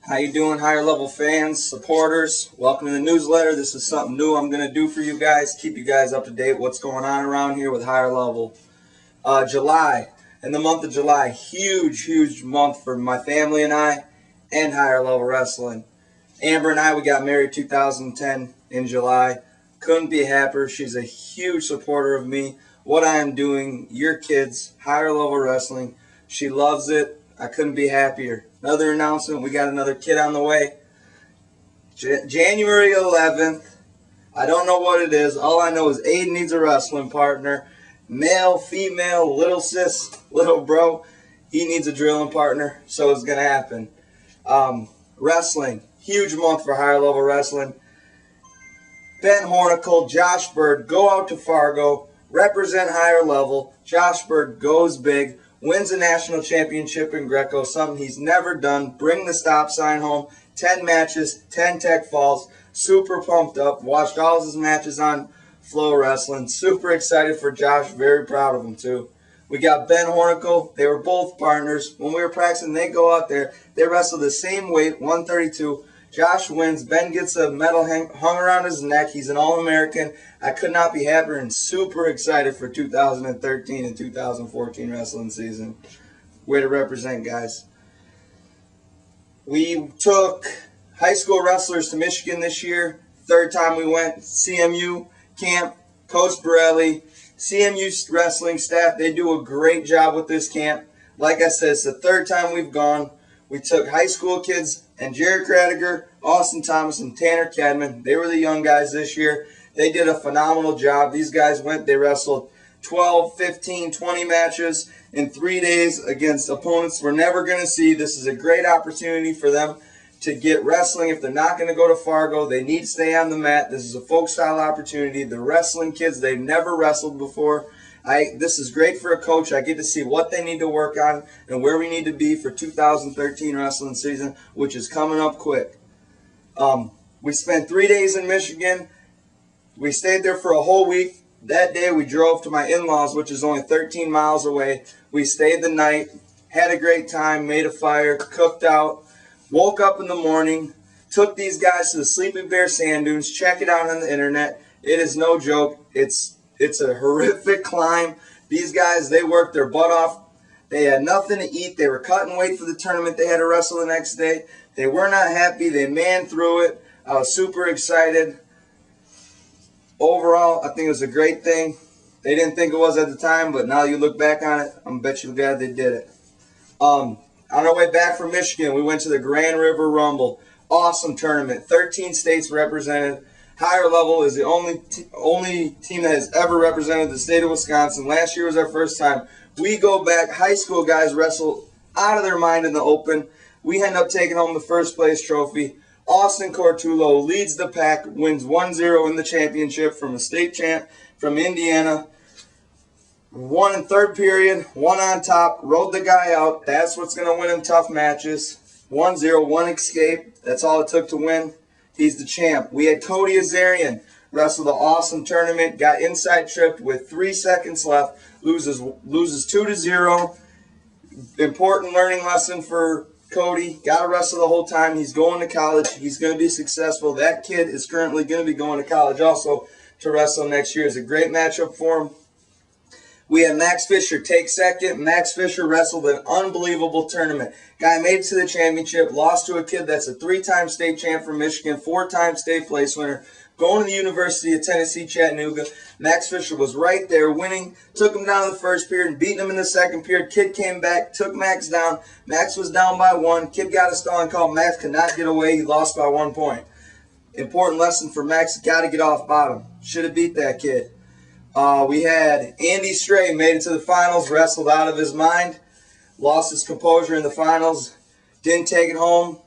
How you doing, higher level fans, supporters? Welcome to the newsletter. This is something new I'm going to do for you guys. Keep you guys up to date what's going on around here with higher level. July, in the month of July, huge month for my family and I and higher level wrestling. Amber and I, we got married 2010 in July. Couldn't be happier. She's a huge supporter of me, what I am doing, your kids, higher level wrestling. She loves it. I couldn't be happier. Another announcement, we got another kid on the way. January 11th. I don't know what it is. All I know is Aiden needs a wrestling partner. Male, female, little sis, little bro. He needs a drilling partner, so it's going to happen. Wrestling. Huge month for higher level wrestling. Ben Hornicle, Josh Bird, go out to Fargo, represent higher level. Josh Bird goes big, wins a national championship in Greco, something he's never done. Bring the stop sign home. 10 matches, 10 tech falls. Super pumped up. Watched all his matches on Flow Wrestling. Super excited for Josh. Very proud of him, too. We got Ben Hornicle. They were both partners. When we were practicing, they go out there. They wrestle the same weight, 132. Josh wins. Ben gets a medal hung around his neck. He's an All-American. I could not be happier and super excited for 2013 and 2014 wrestling season. Way to represent, guys. We took high school wrestlers to Michigan this year. Third time we went. CMU camp. Coach Borelli. CMU wrestling staff, they do a great job with this camp. Like I said, it's the third time we've gone. We took high school kids and Jared Kradiger, Austin Thomas, and Tanner Cadman. They were the young guys this year. They did a phenomenal job. These guys went, they wrestled 12, 15, 20 matches in 3 days against opponents we're never going to see. This is a great opportunity for them to get wrestling. If they're not going to go to Fargo, they need to stay on the mat. This is a folk-style opportunity. The wrestling kids, they've never wrestled before. This is great for a coach. I get to see what they need to work on and where we need to be for 2013 wrestling season, which is coming up quick. We spent 3 days in Michigan. We stayed there for a whole week. That day we drove to my in-laws, which is only 13 miles away. We stayed the night, had a great time, made a fire, cooked out, woke up in the morning, took these guys to the Sleeping Bear Sand Dunes. Check it out on the internet. It is no joke. It's a horrific climb. These guys, they worked their butt off. They had nothing to eat. They were cutting weight for the tournament. They had to wrestle the next day. They were not happy. They manned through it. I was super excited. Overall, I think it was a great thing. They didn't think it was at the time, but now you look back on it, I'm bet you glad they did it. On our way back from Michigan, we went to the Grand River Rumble. Awesome tournament. 13 states represented. Higher level is the only team that has ever represented the state of Wisconsin. Last year was our first time. We go back. High school guys wrestle out of their mind in the open. We end up taking home the first place trophy. Austin Cortullo leads the pack, wins 1-0 in the championship from a state champ from Indiana. Won in third period, one on top, rode the guy out. That's what's going to win in tough matches. 1-0, one escape. That's all it took to win. He's the champ. We had Cody Azarian wrestle the awesome tournament, got inside tripped with 3 seconds left, loses 2-0. Important learning lesson for Cody. Got to wrestle the whole time. He's going to college. He's going to be successful. That kid is currently going to be going to college also to wrestle next year. It's a great matchup for him. We had Max Fisher take second. Max Fisher wrestled an unbelievable tournament. Guy made it to the championship, lost to a kid that's a 3-time state champ from Michigan, 4-time state place winner, going to the University of Tennessee, Chattanooga. Max Fisher was right there winning, took him down in the first period, beating him in the second period. Kid came back, took Max down. Max was down by 1. Kid got a stalling call. Max could not get away. He lost by 1 point. Important lesson for Max, got to get off bottom. Should have beat that kid. We had Andy Stray made it to the finals, wrestled out of his mind, lost his composure in the finals, didn't take it home,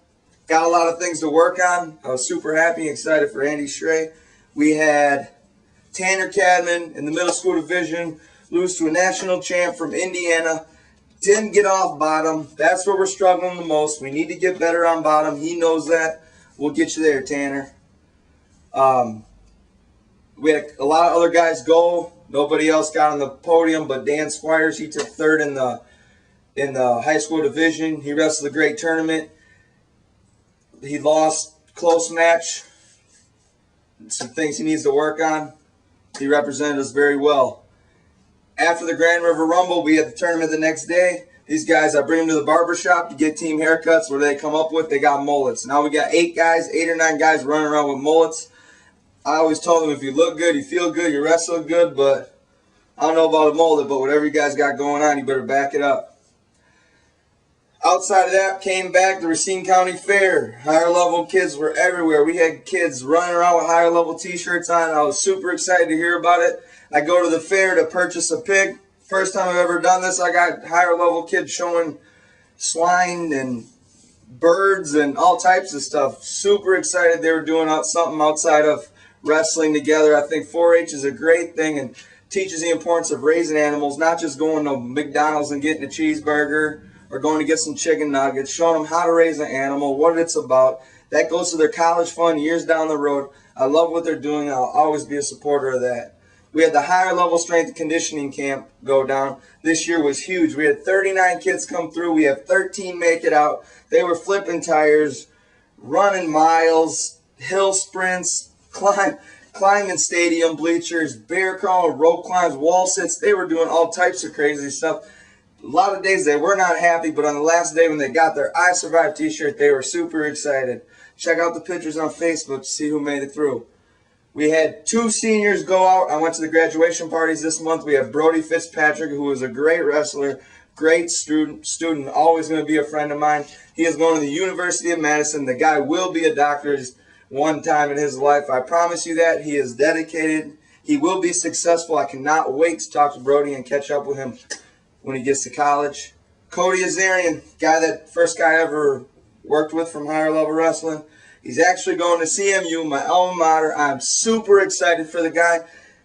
got a lot of things to work on. I was super happy and excited for Andy Stray. We had Tanner Cadman in the middle school division, lose to a national champ from Indiana, didn't get off bottom. That's where we're struggling the most. We need to get better on bottom. He knows that. We'll get you there, Tanner. We had a lot of other guys go. Nobody else got on the podium but Dan Squires. He took third in the high school division. He wrestled a great tournament. He lost close match. Some things he needs to work on. He represented us very well. After the Grand River Rumble, we had the tournament the next day. These guys, I bring them to the barber shop to get team haircuts. What do they come up with? They got mullets. Now we got 8 or 9 guys running around with mullets. I always told them, if you look good, you feel good, you wrestle good, but I don't know about a mullet, but whatever you guys got going on, you better back it up. Outside of that, came back the Racine County Fair. Higher level kids were everywhere. We had kids running around with higher level t-shirts on. I was super excited to hear about it. I go to the fair to purchase a pig. First time I've ever done this. I got higher level kids showing swine and birds and all types of stuff. Super excited they were doing something outside of wrestling together. I think 4-H is a great thing and teaches the importance of raising animals, not just going to McDonald's and getting a cheeseburger or going to get some chicken nuggets, showing them how to raise an animal, what it's about. That goes to their college fund years down the road. I love what they're doing. I'll always be a supporter of that. We had the higher level strength and conditioning camp go down. This year was huge. We had 39 kids come through. We have 13 make it out. They were flipping tires, running miles, hill sprints, climbing stadium bleachers, bear crawling, rope climbs, wall sits. They were doing all types of crazy stuff. A lot of days they were not happy, but on the last day when they got their I Survived t-shirt, they were super excited. Check out the pictures on Facebook to see who made it through. We had 2 seniors go out. I went to the graduation parties this month. We have Brody Fitzpatrick, who is a great wrestler, great student, always going to be a friend of mine. He is going to the University of Madison. The guy will be a doctor one time in his life. I promise you that. He is dedicated. He will be successful. I cannot wait to talk to Brody and catch up with him when he gets to college. Cody Azarian, first guy I ever worked with from higher level wrestling. He's actually going to CMU, my alma mater. I'm super excited for the guy.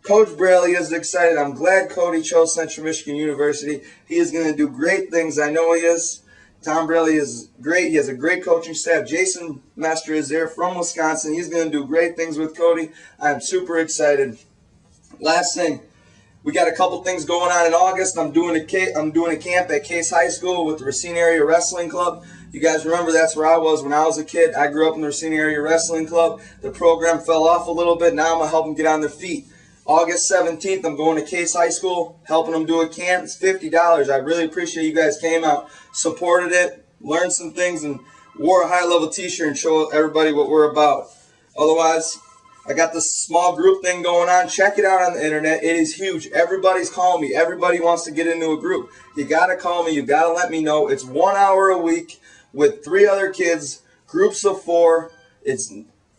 Coach Braley is excited. I'm glad Cody chose Central Michigan University. He is going to do great things. I know he is. Tom Braley is great. He has a great coaching staff. Jason Mestre is there from Wisconsin. He's going to do great things with Cody. I'm super excited. Last thing, we got a couple things going on in August. I'm doing a camp at Case High School with the Racine Area Wrestling Club. You guys remember that's where I was when I was a kid. I grew up in the Racine Area Wrestling Club. The program fell off a little bit. Now I'm going to help them get on their feet. August 17th, I'm going to Case High School, helping them do a camp. It's $50. I really appreciate you guys came out, supported it, learned some things, and wore a high-level t-shirt and show everybody what we're about. Otherwise, I got this small group thing going on. Check it out on the internet. It is huge. Everybody's calling me. Everybody wants to get into a group. You got to call me. You got to let me know. It's 1 hour a week with 3 other kids, groups of 4.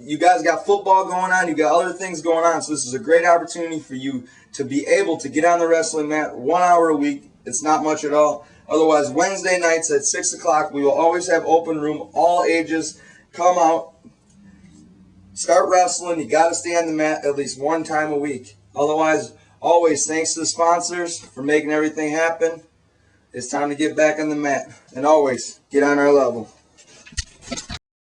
You guys got football going on. You got other things going on. So this is a great opportunity for you to be able to get on the wrestling mat 1 hour a week. It's not much at all. Otherwise, Wednesday nights at 6 o'clock, we will always have open room, all ages. Come out. Start wrestling. You got to stay on the mat at least 1 time a week. Otherwise, always thanks to the sponsors for making everything happen. It's time to get back on the mat. And always, get on our level.